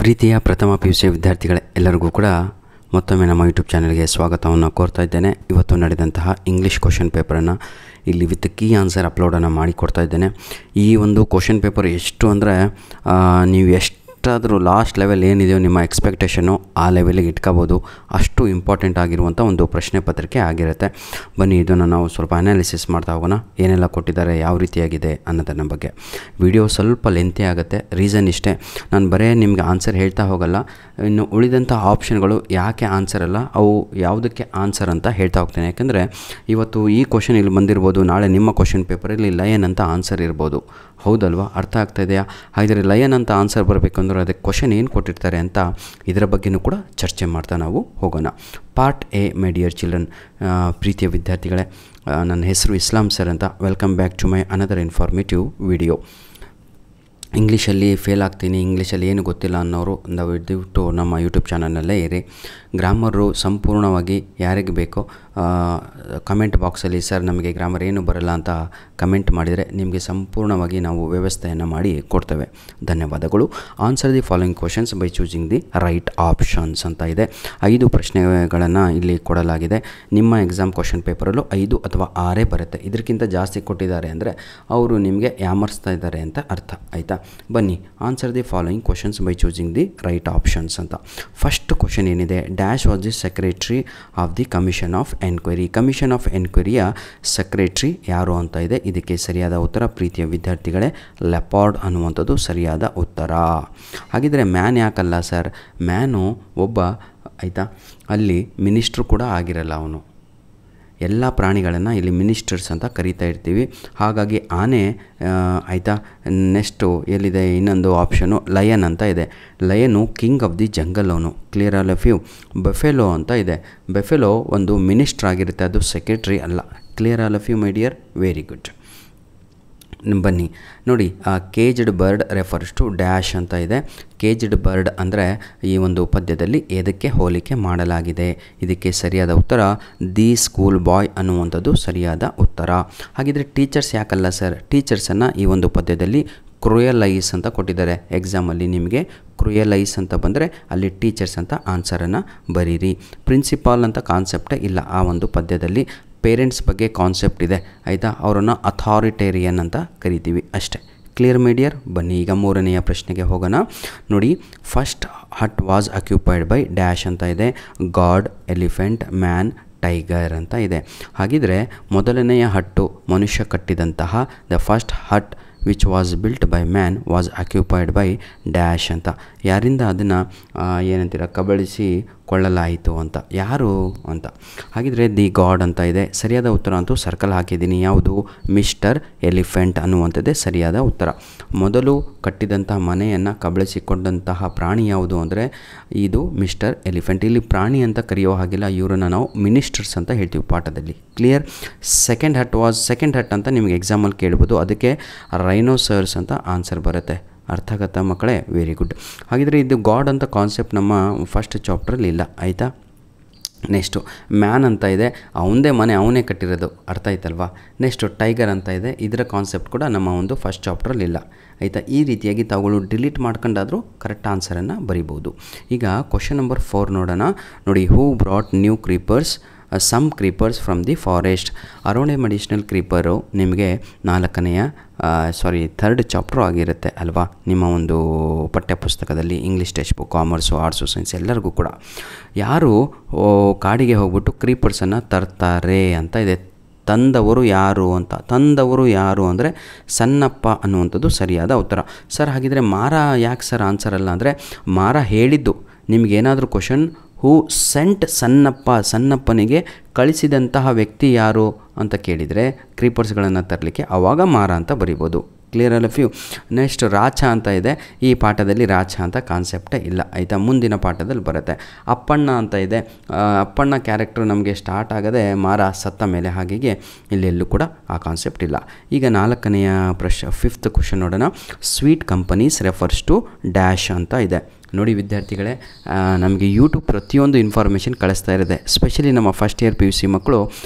ಪ್ರೀತಿಯ ಪ್ರಥಮ PUC ವಿದ್ಯಾರ್ಥಿಗಳೇ ಎಲ್ಲರಿಗೂ ಕೂಡ ಮತ್ತೊಮ್ಮೆ ನಮ್ಮ ಯೂಟ್ಯೂಬ್ ಚಾನಲ್ಗೆ ಸ್ವಾಗತವನ್ನು ಕೋರ್ತಾ ಇದ್ದೇನೆ. ಇವತ್ತು ನಡೆದಂತಹ ಇಂಗ್ಲೀಷ್ ಕ್ವಶನ್ ಪೇಪರನ್ನು ಇಲ್ಲಿ ವಿತ್ ಕೀ ಆನ್ಸರ್ ಅಪ್ಲೋಡನ್ನು ಮಾಡಿ ಕೊಡ್ತಾ ಇದ್ದೇನೆ. ಈ ಒಂದು ಕ್ವಶನ್ ಪೇಪರ್ ಎಷ್ಟು ಅಂದರೆ ನೀವು ಎಷ್ಟಾದರೂ ಲಾಸ್ಟ್ ಲೆವೆಲ್ ಏನಿದೆಯೋ ನಿಮ್ಮ ಎಕ್ಸ್ಪೆಕ್ಟೇಷನ್ನು ಆ ಲೆವೆಲಿಗೆ ಇಟ್ಕೋಬೋದು. ಅಷ್ಟು ಇಂಪಾರ್ಟೆಂಟ್ ಆಗಿರುವಂಥ ಒಂದು ಪ್ರಶ್ನೆ ಪತ್ರಿಕೆ ಆಗಿರುತ್ತೆ. ಬನ್ನಿ ಇದನ್ನು ನಾವು ಸ್ವಲ್ಪ ಅನಾಲಿಸಿಸ್ ಮಾಡ್ತಾ ಹೋಗೋಣ. ಏನೆಲ್ಲ ಕೊಟ್ಟಿದ್ದಾರೆ, ಯಾವ ರೀತಿಯಾಗಿದೆ ಅನ್ನೋದನ್ನ ಬಗ್ಗೆ. ವಿಡಿಯೋ ಸ್ವಲ್ಪ ಲೆಂತಿ ಆಗುತ್ತೆ. ರೀಸನ್ ಇಷ್ಟೇ, ನಾನು ಬರೀ ನಿಮಗೆ ಆನ್ಸರ್ ಹೇಳ್ತಾ ಹೋಗಲ್ಲ, ಇನ್ನು ಉಳಿದಂಥ ಆಪ್ಷನ್ಗಳು ಯಾಕೆ ಆನ್ಸರ್ ಅಲ್ಲ, ಅವು ಯಾವುದಕ್ಕೆ ಆನ್ಸರ್ ಅಂತ ಹೇಳ್ತಾ ಹೋಗ್ತೇನೆ. ಯಾಕೆಂದರೆ ಇವತ್ತು ಈ ಕ್ವಶನ್ ಇಲ್ಲಿ ಬಂದಿರ್ಬೋದು, ನಾಳೆ ನಿಮ್ಮ ಕ್ವಶನ್ ಪೇಪರಲ್ಲಿ ಲಯನ್ ಅಂತ ಆನ್ಸರ್ ಇರ್ಬೋದು. ಹೌದಲ್ವಾ? ಅರ್ಥ ಆಗ್ತಾ ಇದೆಯಾ? ಹಾಗಿದ್ರೆ ಲಯನ್ ಅಂತ ಆನ್ಸರ್ ಬರಬೇಕು ಅಂದರೆ ಅದಕ್ಕೆ ಕ್ವಶನ್ ಏನು ಕೊಟ್ಟಿರ್ತಾರೆ ಅಂತ ಇದರ ಬಗ್ಗೆಯೂ ಕೂಡ ಚರ್ಚೆ ಮಾಡ್ತಾ ನಾವು ಹೋಗೋಣ. Part A, my dear children, ಪ್ರೀತಿಯ ವಿದ್ಯಾರ್ಥಿಗಳೇ, ನನ್ನ ಹೆಸರು ಇಸ್ಲಾಂ ಸರ್ ಅಂತ. Welcome back to my another informative video. ಇಂಗ್ಲೀಷಲ್ಲಿ ಫೇಲ್ ಆಗ್ತೀನಿ, ಇಂಗ್ಲೀಷಲ್ಲಿ ಏನು ಗೊತ್ತಿಲ್ಲ ಅನ್ನೋರು ದಯವಿಟ್ಟು ನಮ್ಮ ಯೂಟ್ಯೂಬ್ ಚಾನಲ್ನಲ್ಲೇ ಇರಿ. ಗ್ರಾಮರು ಸಂಪೂರ್ಣವಾಗಿ ಯಾರಿಗೆ ಬೇಕೋ ಕಮೆಂಟ್ ಬಾಕ್ಸಲ್ಲಿ ಸರ್ ನಮಗೆ ಗ್ರಾಮರ್ ಏನು ಬರಲ್ಲ ಅಂತ ಕಮೆಂಟ್ ಮಾಡಿದರೆ ನಿಮಗೆ ಸಂಪೂರ್ಣವಾಗಿ ನಾವು ವ್ಯವಸ್ಥೆಯನ್ನು ಮಾಡಿ ಕೊಡ್ತೇವೆ. ಧನ್ಯವಾದಗಳು. Answer the following questions by choosing the right options ಅಂತ ಇದೆ. 5 ಪ್ರಶ್ನೆಗಳನ್ನು ಇಲ್ಲಿ ಕೊಡಲಾಗಿದೆ. ನಿಮ್ಮ ಎಕ್ಸಾಮ್ ಕ್ವಶನ್ ಪೇಪರಲ್ಲೂ 5 ಅಥವಾ 6 ಬರುತ್ತೆ. ಇದಕ್ಕಿಂತ ಜಾಸ್ತಿ ಕೊಟ್ಟಿದ್ದಾರೆ ಅಂದರೆ ಅವರು ನಿಮಗೆ ಯಾಮರ್ಸ್ತಾ ಇದ್ದಾರೆ ಅಂತ ಅರ್ಥ. ಆಯಿತಾ? ಬನ್ನಿ, answer the following questions by choosing the right options ಅಂತ. ಫಸ್ಟ್ ಕ್ವಶನ್ ಏನಿದೆ, dash was the secretary of the commission of enquiry. Commission of ಎನ್ಕ್ವೈರಿಯ ಸೆಕ್ರೆಟ್ರಿ ಯಾರು ಅಂತ ಇದೆ. ಇದಕ್ಕೆ ಸರಿಯಾದ ಉತ್ತರ ಪ್ರೀತಿಯ ವಿದ್ಯಾರ್ಥಿಗಳೇ ಲೆಪಾರ್ಡ್ ಅನ್ನುವಂಥದ್ದು ಸರಿಯಾದ ಉತ್ತರ. ಹಾಗಿದ್ರೆ ಮ್ಯಾನ್ ಯಾಕಲ್ಲ ಸರ್? ಮ್ಯಾನು ಒಬ್ಬ, ಆಯಿತಾ, ಅಲ್ಲಿ ಮಿನಿಸ್ಟ್ರು ಕೂಡ ಆಗಿರಲ್ಲ. ಅವನು ಎಲ್ಲ ಪ್ರಾಣಿಗಳನ್ನು ಇಲ್ಲಿ ಮಿನಿಸ್ಟರ್ಸ್ ಅಂತ ಕರೀತಾ ಇರ್ತೀವಿ. ಹಾಗಾಗಿ ಆನೆ, ಆಯಿತಾ. ನೆಕ್ಸ್ಟು ಎಲ್ಲಿದೆ ಇನ್ನೊಂದು ಆಪ್ಷನು, ಲಯನ್ ಅಂತ ಇದೆ. Lion king of the jungle ಅವನು. Clear all of you. Buffalo ಅಂತ ಇದೆ. ಬೆಫೆಲೋ ಒಂದು ಮಿನಿಸ್ಟ್ರ್ ಆಗಿರುತ್ತೆ, ಅದು ಸೆಕ್ರೆಟ್ರಿ ಅಲ್ಲ. Clear all of you my dear? Very good. ಬನ್ನಿ ನೋಡಿ, caged bird refers to dash ಅಂತ ಇದೆ. ಕೇಜ್ಡ್ ಬರ್ಡ್ ಅಂದರೆ ಈ ಒಂದು ಪದ್ಯದಲ್ಲಿ ಎದಕ್ಕೆ ಹೋಲಿಕೆ ಮಾಡಲಾಗಿದೆ? ಇದಕ್ಕೆ ಸರಿಯಾದ ಉತ್ತರ ದಿ ಸ್ಕೂಲ್ ಬಾಯ್ ಅನ್ನುವಂಥದ್ದು ಸರಿಯಾದ ಉತ್ತರ. ಹಾಗಿದ್ರೆ ಟೀಚರ್ಸ್ ಯಾಕಲ್ಲ ಸರ್? ಟೀಚರ್ಸನ್ನು ಈ ಒಂದು ಪದ್ಯದಲ್ಲಿ ಕ್ರೂಯಲ್ ಐಸ್ ಅಂತ ಕೊಟ್ಟಿದ್ದಾರೆ. ಎಕ್ಸಾಮಲ್ಲಿ ನಿಮಗೆ ಕ್ರೂಯಲ್ ಐಸ್ ಅಂತ ಬಂದರೆ ಅಲ್ಲಿ ಟೀಚರ್ಸ್ ಅಂತ ಆನ್ಸರನ್ನು ಬರೀರಿ. ಪ್ರಿನ್ಸಿಪಾಲ್ ಅಂತ ಕಾನ್ಸೆಪ್ಟೇ ಇಲ್ಲ ಆ ಒಂದು ಪದ್ಯದಲ್ಲಿ. ಪೇರೆಂಟ್ಸ್ ಬಗ್ಗೆ ಕಾನ್ಸೆಪ್ಟ್ ಇದೆ, ಆಯಿತಾ. ಅವರನ್ನು ಅಥಾರಿಟೇರಿಯನ್ ಅಂತ ಕರಿತೀವಿ ಅಷ್ಟೇ. Clear my dear? ಬನ್ನಿ ಈಗ ಮೂರನೆಯ ಪ್ರಶ್ನೆಗೆ ಹೋಗೋಣ. ನೋಡಿ, first hut was occupied by dash ಅಂತ ಇದೆ. ಗಾಡ್, ಎಲಿಫೆಂಟ್, ಮ್ಯಾನ್, ಟೈಗರ್ ಅಂತ ಇದೆ. ಹಾಗಿದ್ರೆ ಮೊದಲನೆಯ ಹಟ್ಟು ಮನುಷ್ಯ ಕಟ್ಟಿದಂತಹ the first hut which was built by man was occupied by dash ಅಂತ. ಯಾರಿಂದ ಅದನ್ನು ಏನಂತೀರ, ಕಬಳಿಸಿ ಕೊಳ್ಳಲಾಯಿತು ಅಂತ, ಯಾರು ಅಂತ. ಹಾಗಿದ್ರೆ ದಿ ಗಾಡ್ ಅಂತ ಇದೆ. ಸರಿಯಾದ ಉತ್ತರ ಅಂತೂ ಸರ್ಕಲ್ ಹಾಕಿದ್ದೀನಿ. ಯಾವುದು? ಮಿಸ್ಟರ್ ಎಲಿಫೆಂಟ್ ಅನ್ನುವಂಥದ್ದೇ ಸರಿಯಾದ ಉತ್ತರ. ಮೊದಲು ಕಟ್ಟಿದಂತಹ ಮನೆಯನ್ನು ಕಬಳಿಸಿಕೊಂಡಂತಹ ಪ್ರಾಣಿ ಯಾವುದು ಅಂದರೆ ಇದು ಮಿಸ್ಟರ್ ಎಲಿಫೆಂಟ್. ಇಲ್ಲಿ ಪ್ರಾಣಿ ಅಂತ ಕರೆಯೋ ಹಾಗಿಲ್ಲ, ಇವರನ್ನು ನಾವು ಮಿನಿಸ್ಟರ್ಸ್ ಅಂತ ಹೇಳ್ತೀವಿ ಪಾಠದಲ್ಲಿ. ಕ್ಲಿಯರ್? ಸೆಕೆಂಡ್ ಹಟ್ ಅಂತ ನಿಮಗೆ ಎಕ್ಸಾಮಲ್ಲಿ ಕೇಳ್ಬೋದು. ಅದಕ್ಕೆ ರೈನೋಸರ್ಸ್ ಅಂತ ಆನ್ಸರ್ ಬರುತ್ತೆ. ಅರ್ಥ ಆಗತ್ತಾ ಮಕ್ಕಳೇ? Very good. ಹಾಗಿದ್ರೆ ಇದು ಗಾಡ್ ಅಂತ ಕಾನ್ಸೆಪ್ಟ್ ನಮ್ಮ ಫಸ್ಟ್ ಚಾಪ್ಟ್ರಲ್ಲಿ ಇಲ್ಲ, ಆಯಿತಾ. ನೆಕ್ಸ್ಟು ಮ್ಯಾನ್ ಅಂತ ಇದೆ. ಅವನದೇ ಮನೆ, ಅವನೇ ಕಟ್ಟಿರೋದು. ಅರ್ಥ ಆಯ್ತಲ್ವಾ? ನೆಕ್ಸ್ಟು ಟೈಗರ್ ಅಂತ ಇದೆ. ಇದರ ಕಾನ್ಸೆಪ್ಟ್ ಕೂಡ ನಮ್ಮ ಒಂದು ಫಸ್ಟ್ ಚಾಪ್ಟ್ರಲ್ಲಿ ಇಲ್ಲ, ಆಯಿತಾ. ಈ ರೀತಿಯಾಗಿ ತಾವುಗಳು ಡಿಲೀಟ್ ಮಾಡ್ಕೊಂಡಾದರೂ ಕರೆಕ್ಟ್ ಆನ್ಸರನ್ನು ಬರಿಬೋದು. ಈಗ ಕ್ವಶನ್ ನಂಬರ್ 4 ನೋಡೋಣ. ನೋಡಿ, who brought new creepers some creepers from the forest. ಅರೋಣೆ ಮೆಡಿಷನಲ್ ಕ್ರೀಪರು ನಿಮಗೆ ಥರ್ಡ್ ಚಾಪ್ಟರ್ ಆಗಿರುತ್ತೆ ಅಲ್ವಾ ನಿಮ್ಮ ಒಂದು ಪಠ್ಯಪುಸ್ತಕದಲ್ಲಿ. English text book, commerce, arts, science ಎಲ್ಲರಿಗೂ ಕೂಡ. ಯಾರು ಕಾಡಿಗೆ ಹೋಗ್ಬಿಟ್ಟು ಕ್ರೀಪರ್ಸನ್ನು ತರ್ತಾರೆ ಅಂತ ಇದೆ. ತಂದವರು ಯಾರು ಅಂದರೆ ಸನ್ನಪ್ಪ ಅನ್ನುವಂಥದ್ದು ಸರಿಯಾದ ಉತ್ತರ. ಸರ್ ಹಾಗಿದ್ರೆ ಮಾರ ಯಾಕೆ ಸರ್ ಆನ್ಸರ್ ಅಲ್ಲ ಅಂದರೆ, ಮಾರ ಹೇಳಿದ್ದು ನಿಮಗೇನಾದರೂ ಕ್ವಶನ್, ಹೂ ಸೆಂಟ್ ಸನ್ನಪ್ಪನಿಗೆ ಕಳಿಸಿದಂತಹ ವ್ಯಕ್ತಿ ಯಾರು ಅಂತ ಕೇಳಿದರೆ ಕ್ರೀಪರ್ಸ್ಗಳನ್ನು ತರಲಿಕ್ಕೆ ಆವಾಗ ಮಾರ ಅಂತ ಬರಿಬೋದು. Clear all of you? Next ರಾಚ ಅಂತ ಇದೆ. ಈ ಪಾಠದಲ್ಲಿ ರಾಚ ಅಂತ ಕಾನ್ಸೆಪ್ಟೇ ಇಲ್ಲ, ಆಯಿತಾ. ಮುಂದಿನ ಪಾಠದಲ್ಲಿ ಬರುತ್ತೆ. ಅಪ್ಪಣ್ಣ ಅಂತ ಇದೆ. ಅಪ್ಪಣ್ಣ ಕ್ಯಾರೆಕ್ಟರ್ ನಮಗೆ ಸ್ಟಾರ್ಟ್ ಆಗದೆ ಮಾರ ಸತ್ತ ಮೇಲೆ, ಹಾಗಾಗಿ ಇಲ್ಲೆಲ್ಲೂ ಕೂಡ ಆ ಕಾನ್ಸೆಪ್ಟ್ ಇಲ್ಲ. ಈಗ 4ನೆಯ ಫಿಫ್ತ್ ಕ್ವಶನ್ ನೋಡೋಣ. Sweet companies refers to dash ಅಂತ ಇದೆ. ನೋಡಿ ವಿದ್ಯಾರ್ಥಿಗಳೇ, ನಮಗೆ ಯೂಟ್ಯೂಬ್ ಪ್ರತಿಯೊಂದು ಇನ್ಫಾರ್ಮೇಷನ್ ಕಳಿಸ್ತಾ ಇರುತ್ತೆ. ಸ್ಪೆಷಲಿ ನಮ್ಮ ಫಸ್ಟ್ ಇಯರ್ PUC ಮಕ್ಕಳು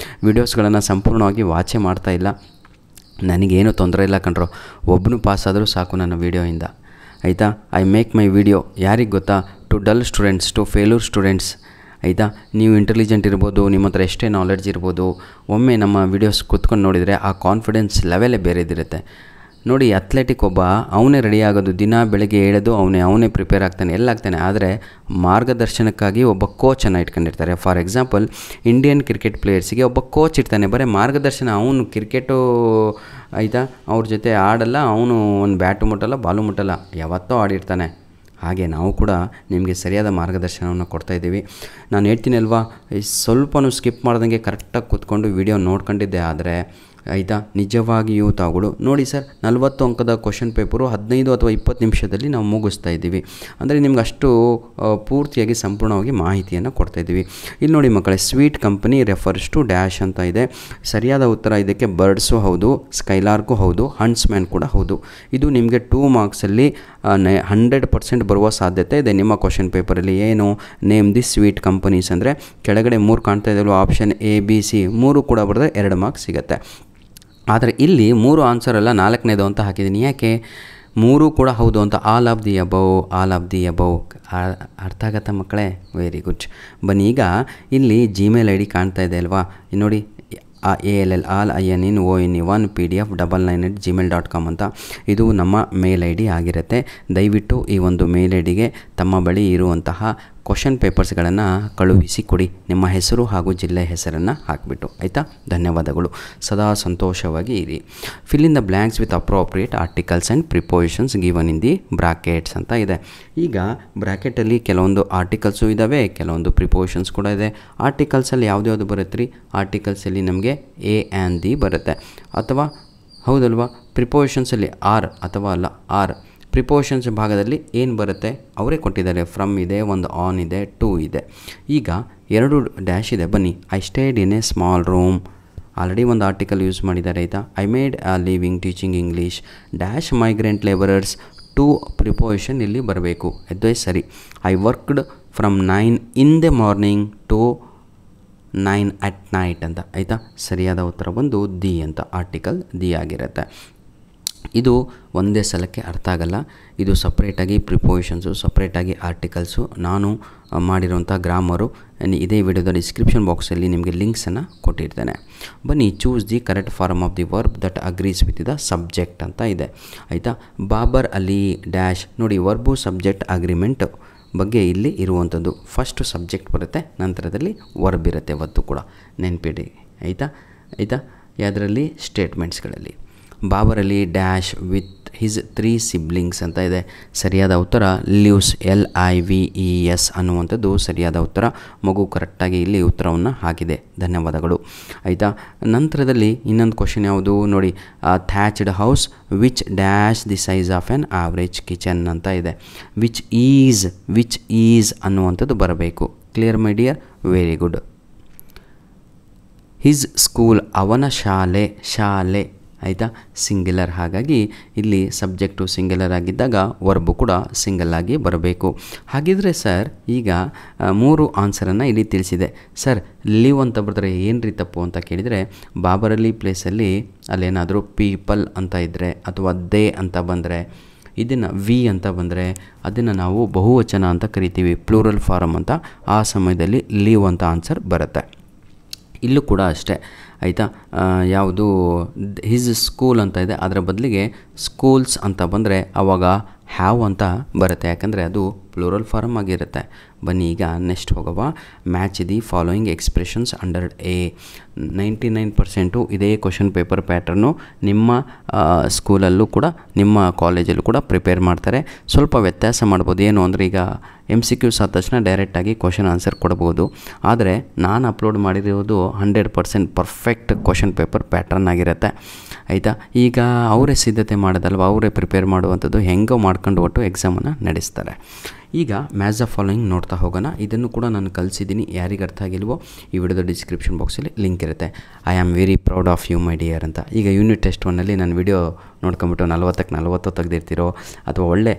ವೀಡಿಯೋಸ್ಗಳನ್ನು ಸಂಪೂರ್ಣವಾಗಿ ವಾಚೇ ಮಾಡ್ತಾಯಿಲ್ಲ. ನನಗೇನು ತೊಂದರೆ ಇಲ್ಲ ಕಣ್ರೋ, ಒಬ್ಬನು ಪಾಸಾದರೂ ಸಾಕು ನನ್ನ ವೀಡಿಯೋಯಿಂದ. ಆಯಿತಾ. ಐ ಮೇಕ್ ಮೈ ವಿಡಿಯೋ ಯಾರಿಗೆ ಗೊತ್ತಾ, to dull students, to failure students, ಆಯಿತಾ. ನೀವು ಇಂಟೆಲಿಜೆಂಟ್ ಇರ್ಬೋದು, ನಿಮ್ಮ ಹತ್ರ ಎಷ್ಟೇ ನಾಲೆಡ್ಜ್ ಇರ್ಬೋದು, ಒಮ್ಮೆ ನಮ್ಮ ವೀಡಿಯೋಸ್ ಕೂತ್ಕೊಂಡು ನೋಡಿದರೆ ಆ ಕಾನ್ಫಿಡೆನ್ಸ್ ಲೆವೆಲೇ ಬೇರೆದಿರುತ್ತೆ ನೋಡಿ. ಅಥ್ಲೆಟಿಕ್ ಒಬ್ಬ ಅವನೇ ರೆಡಿ ಆಗೋದು, ದಿನ ಬೆಳಗ್ಗೆ ಹೇಳೋದು ಅವನೇ ಪ್ರಿಪೇರ್ ಆಗ್ತಾನೆ, ಎಲ್ಲ ಆಗ್ತಾನೆ. ಆದರೆ ಮಾರ್ಗದರ್ಶನಕ್ಕಾಗಿ ಒಬ್ಬ ಕೋಚನ್ನು ಇಟ್ಕೊಂಡಿರ್ತಾರೆ. ಫಾರ್ ಎಕ್ಸಾಂಪಲ್ ಇಂಡಿಯನ್ ಕ್ರಿಕೆಟ್ ಪ್ಲೇಯರ್ಸಿಗೆ ಒಬ್ಬ ಕೋಚ್ ಇರ್ತಾನೆ, ಬರೀ ಮಾರ್ಗದರ್ಶನ. ಅವನು ಕ್ರಿಕೆಟು ಆಯಿತಾ ಅವ್ರ ಜೊತೆ ಆಡಲ್ಲ, ಅವನು ಒಂದು ಬ್ಯಾಟು ಮುಟ್ಟಲ್ಲ, ಬಾಲು ಮುಟ್ಟಲ್ಲ, ಯಾವತ್ತೋ ಆಡಿರ್ತಾನೆ. ಹಾಗೆ ನಾವು ಕೂಡ ನಿಮಗೆ ಸರಿಯಾದ ಮಾರ್ಗದರ್ಶನವನ್ನು ಕೊಡ್ತಾಯಿದ್ದೀವಿ. ನಾನು ಹೇಳ್ತೀನಿ ಅಲ್ವಾ, ಸ್ವಲ್ಪನೂ ಸ್ಕಿಪ್ ಮಾಡ್ದಂಗೆ ಕರೆಕ್ಟಾಗಿ ಕೂತ್ಕೊಂಡು ವಿಡಿಯೋ ನೋಡ್ಕೊಂಡಿದ್ದೆ. ಆದರೆ ಆಯಿತಾ ನಿಜವಾಗಿಯೂ ತಾವುಗಳು ನೋಡಿ ಸರ್, 40 ಅಂಕದ ಕ್ವಶನ್ ಪೇಪರು 15 ಅಥವಾ 20 ನಿಮಿಷದಲ್ಲಿ ನಾವು ಮುಗಿಸ್ತಾ ಇದ್ದೀವಿ. ಅಂದರೆ ನಿಮ್ಗೆ ಅಷ್ಟು ಪೂರ್ತಿಯಾಗಿ ಸಂಪೂರ್ಣವಾಗಿ ಮಾಹಿತಿಯನ್ನು ಕೊಡ್ತಾಯಿದ್ದೀವಿ. ಇಲ್ಲಿ ನೋಡಿ ಮಕ್ಕಳೇ, sweet company refers to dash ಅಂತ ಇದೆ. ಸರಿಯಾದ ಉತ್ತರ ಇದಕ್ಕೆ ಬರ್ಡ್ಸು ಹೌದು, ಸ್ಕೈಲಾರ್ಕು ಹೌದು, ಹಂಟ್ಸ್ಮ್ಯಾನ್ ಕೂಡ ಹೌದು. ಇದು ನಿಮಗೆ 2 ಮಾರ್ಕ್ಸಲ್ಲಿ 100% ಬರುವ ಸಾಧ್ಯತೆ ಇದೆ ನಿಮ್ಮ ಕ್ವಶನ್ ಪೇಪರಲ್ಲಿ. ಏನು, ನೇಮ್ ದಿ ಸ್ವೀಟ್ ಕಂಪನೀಸ್ ಅಂದರೆ ಕೆಳಗಡೆ 3 ಕಾಣ್ತಾ ಇದೆಯಲ್ಲ, ಆಪ್ಷನ್ ಎ ಬಿ ಸಿ 3 ಕೂಡ ಬರೆದ್ರೆ 2 ಮಾರ್ಕ್ಸ್ ಸಿಗುತ್ತೆ. ಆದರೆ ಇಲ್ಲಿ 3 ಆನ್ಸರ್ ಅಲ್ಲ 4ನೇದು ಅಂತ ಹಾಕಿದ್ದೀನಿ. ಯಾಕೆ 3 ಕೂಡ ಹೌದು ಅಂತ, ಆಲ್ ಆಫ್ ದಿ ಅಬೌವ್ ಅರ್ಥ ಆಗತ್ತಾ ಮಕ್ಕಳೇ? Very good. ಬನ್ನಿ, ಈಗ ಇಲ್ಲಿ ಜಿಮೇಲ್ ಐ ಡಿ ಕಾಣ್ತಾ ಇದೆ ಅಲ್ವಾ, ನೋಡಿ ALLINONE1PDF99@gmail.com ಅಂತ. ಇದು ನಮ್ಮ ಮೇಲ್ ಐ ಡಿ ಆಗಿರುತ್ತೆ. ದಯವಿಟ್ಟು ಈ ಒಂದು ಮೇಲ್ ಐ ಡಿಗೆ ತಮ್ಮ ಬಳಿ ಇರುವಂತಹ ಕ್ವಶನ್ ಪೇಪರ್ಸ್ಗಳನ್ನು ಕಳುಹಿಸಿ ಕೊಡಿ, ನಿಮ್ಮ ಹೆಸರು ಹಾಗೂ ಜಿಲ್ಲೆ ಹೆಸರನ್ನು ಹಾಕಿಬಿಟ್ಟು, ಆಯಿತಾ. ಧನ್ಯವಾದಗಳು. ಸದಾ ಸಂತೋಷವಾಗಿ ಇರಿ. Fill in the blanks with appropriate articles and prepositions given in the brackets ಅಂತ ಇದೆ. ಈಗ ಬ್ರ್ಯಾಕೆಟಲ್ಲಿ ಕೆಲವೊಂದು ಆರ್ಟಿಕಲ್ಸು ಇದ್ದಾವೆ, ಕೆಲವೊಂದು ಪ್ರಿಪೋಸಿಷನ್ಸ್ ಕೂಡ ಇದೆ. ಆರ್ಟಿಕಲ್ಸಲ್ಲಿ ಯಾವುದು ಬರುತ್ತೆ ರೀ? ಆರ್ಟಿಕಲ್ಸಲ್ಲಿ ನಮಗೆ ಎ ಆ್ಯಂಡ್ ದಿ ಬರುತ್ತೆ, ಅಥವಾ ಹೌದಲ್ವಾ? ಪ್ರಿಪೋಸಿಷನ್ಸಲ್ಲಿ ಆರ್ ಅಥವಾ ಅಲ್ಲ ಆರ್. ಪ್ರಿಪೋಷನ್ಸ್ ಭಾಗದಲ್ಲಿ ಏನು ಬರುತ್ತೆ ಅವರೇ ಕೊಟ್ಟಿದ್ದಾರೆ. ಫ್ರಮ್ ಇದೆ, ಒಂದು ಆನ್ ಇದೆ, ಟು ಇದೆ. ಈಗ 2 ಡ್ಯಾಶ್ ಇದೆ. ಬನ್ನಿ, I stayed in a small room, already ಒಂದು ಆರ್ಟಿಕಲ್ ಯೂಸ್ ಮಾಡಿದ್ದಾರೆ ಆಯಿತಾ. I made a living teaching English dash migrant labourers, to preposition ಇಲ್ಲಿ ಬರಬೇಕು, ಅದೇ ಸರಿ. I worked from 9 in the morning to 9 at night ಅಂತ, ಆಯಿತಾ. ಸರಿಯಾದ ಉತ್ತರ ಬಂದು ದಿ ಅಂತ, ಆರ್ಟಿಕಲ್ ದಿ ಆಗಿರುತ್ತೆ. ಇದು ಒಂದೇ ಸಲಕ್ಕೆ ಅರ್ಥ ಆಗಲ್ಲ, ಇದು ಸಪ್ರೇಟಾಗಿ ಪ್ರಿಪೋಸಿಷನ್ಸು, ಸಪ್ರೇಟಾಗಿ ಆರ್ಟಿಕಲ್ಸು. ನಾನು ಮಾಡಿರುವಂಥ ಗ್ರಾಮರು ಇದೇ ವಿಡಿಯೋದ ಡಿಸ್ಕ್ರಿಪ್ಷನ್ ಬಾಕ್ಸಲ್ಲಿ ನಿಮಗೆ ಲಿಂಕ್ಸನ್ನು ಕೊಟ್ಟಿರ್ತೇನೆ. ಬನ್ನಿ, choose the correct form of the verb that agrees with the subject ಅಂತ ಇದೆ ಆಯಿತಾ. ಬಾಬರ್ ಅಲಿ ಡ್ಯಾಶ್ ನೋಡಿ, ವರ್ಬು ಸಬ್ಜೆಕ್ಟ್ ಅಗ್ರಿಮೆಂಟ್ ಬಗ್ಗೆ ಇಲ್ಲಿ ಇರುವಂಥದ್ದು. ಫಸ್ಟು ಸಬ್ಜೆಕ್ಟ್ ಬರುತ್ತೆ, ನಂತರದಲ್ಲಿ ವರ್ಬ್ ಇರುತ್ತೆ, ಒತ್ತು ಕೂಡ ನೆನಪಿಡಿ ಆಯಿತಾ. ಯಾವುದರಲ್ಲಿ? ಸ್ಟೇಟ್ಮೆಂಟ್ಸ್ಗಳಲ್ಲಿ. Babar Ali dash with his 3 siblings ಅಂತ ಇದೆ. ಸರಿಯಾದ ಉತ್ತರ ಲಿವ್ಸ್, LIVES ಅನ್ನುವಂಥದ್ದು ಸರಿಯಾದ ಉತ್ತರ. ಮಗು ಕರೆಕ್ಟಾಗಿ ಇಲ್ಲಿ ಉತ್ತರವನ್ನು ಹಾಕಿದೆ, ಧನ್ಯವಾದಗಳು ಆಯಿತಾ. ನಂತರದಲ್ಲಿ ಇನ್ನೊಂದು ಕ್ವಶನ್ ಯಾವುದು ನೋಡಿ, thatched house which dash the size of an average kitchen ಅಂತ ಇದೆ. ವಿಚ್ ಈಸ್ ಅನ್ನುವಂಥದ್ದು ಬರಬೇಕು. Clear my dear? Very good. His school ಅವನ ಶಾಲೆ ಆಯಿತಾ, ಸಿಂಗ್ಯುಲರ್. ಹಾಗಾಗಿ ಇಲ್ಲಿ ಸಬ್ಜೆಕ್ಟು ಸಿಂಗ್ಯುಲರ್ ಆಗಿದ್ದಾಗ ವರ್ಬು ಕೂಡ ಸಿಂಗಲ್ ಆಗಿ ಬರಬೇಕು. ಹಾಗಿದ್ರೆ ಸರ್ ಈಗ 3 ಆನ್ಸರನ್ನು ಇಲ್ಲಿ ತಿಳಿಸಿದೆ. ಸರ್ ಲಿವ್ ಅಂತ ಬರೆದ್ರೆ ಏನು ರೀ ತಪ್ಪು ಅಂತ ಕೇಳಿದರೆ, ಬಾಬರಲ್ಲಿ ಪ್ಲೇಸಲ್ಲಿ ಅಲ್ಲೇನಾದರೂ ಪೀಪಲ್ ಅಂತ ಇದ್ದರೆ ಅಥವಾ ದೇ ಅಂತ ಬಂದರೆ, ಇದನ್ನು ವಿ ಅಂತ ಬಂದರೆ ಅದನ್ನು ನಾವು ಬಹುವಚನ ಅಂತ ಕರಿತೀವಿ, ಪ್ಲೂರಲ್ ಫಾರಮ್ ಅಂತ. ಆ ಸಮಯದಲ್ಲಿ ಲಿವ್ ಅಂತ ಆನ್ಸರ್ ಬರುತ್ತೆ. ಇಲ್ಲೂ ಕೂಡ ಅಷ್ಟೇ ಆಯಿತಾ. ಯಾವುದು ಹಿಸ್ ಸ್ಕೂಲ್ ಅಂತ ಇದೆ, ಅದರ ಬದಲಿಗೆ ಸ್ಕೂಲ್ಸ್ ಅಂತ ಬಂದರೆ ಆವಾಗ ಹ್ಯಾವ್ ಅಂತ ಬರುತ್ತೆ, ಯಾಕಂದರೆ ಅದು ಪ್ಲೂರಲ್ ಫಾರಮ್ ಆಗಿರುತ್ತೆ. ಬನ್ನಿ ಈಗ ನೆಕ್ಸ್ಟ್ ಹೋಗುವ. Match the following expressions under A. 99% ಇದೇ ಕ್ವಶನ್ ಪೇಪರ್ ಪ್ಯಾಟ್ರನ್ನು ನಿಮ್ಮ ಸ್ಕೂಲಲ್ಲೂ ಕೂಡ ನಿಮ್ಮ ಕಾಲೇಜಲ್ಲೂ ಕೂಡ ಪ್ರಿಪೇರ್ ಮಾಡ್ತಾರೆ. ಸ್ವಲ್ಪ ವ್ಯತ್ಯಾಸ ಮಾಡ್ಬೋದು. ಏನು ಅಂದರೆ ಈಗ MCQs ಆದ ತಕ್ಷಣ ಡೈರೆಕ್ಟಾಗಿ ಕ್ವಶನ್ ಆನ್ಸರ್ ಕೊಡ್ಬೋದು. ಆದರೆ ನಾನು ಅಪ್ಲೋಡ್ ಮಾಡಿರೋದು 100% ಪರ್ಫೆಕ್ಟ್ ಕ್ವಶನ್ ಪೇಪರ್ ಪ್ಯಾಟ್ರನ್ ಆಗಿರುತ್ತೆ ಆಯಿತಾ. ಈಗ ಅವರೇ ಸಿದ್ಧತೆ ಮಾಡೋದಲ್ವ, ಅವರೇ ಪ್ರಿಪೇರ್ ಮಾಡುವಂಥದ್ದು, ಹೆಂಗೋ ಮಾಡ್ಕೊಂಡು ಒಟ್ಟು ಎಕ್ಸಾಮನ್ನು ನಡೆಸ್ತಾರೆ. ಈಗ ಮ್ಯಾಚ್ ದ ಫಾಲೋಯಿಂಗ್ ನೋಡ್ತಾ ಹೋಗೋಣ. ಇದನ್ನು ಕೂಡ ನಾನು ಕಲಿಸಿದ್ದೀನಿ, ಯಾರಿಗೆ ಅರ್ಥ ಆಗಿಲ್ವೋ ಈ ವಿಡಿಯೋದ ಡಿಸ್ಕ್ರಿಪ್ಷನ್ ಬಾಕ್ಸಲ್ಲಿ ಲಿಂಕ್ ಇರುತ್ತೆ. I am very proud of you my dear ಅಂತ. ಈಗ ಯೂನಿಟ್ ಟೆಸ್ಟ್ 1ನಲ್ಲಿ ನಾನು ವಿಡಿಯೋ ನೋಡ್ಕೊಂಬಿಟ್ಟು 40ಕ್ಕೆ 40 ತೆಗೆದಿರ್ತೀರೋ ಅಥವಾ ಒಳ್ಳೆ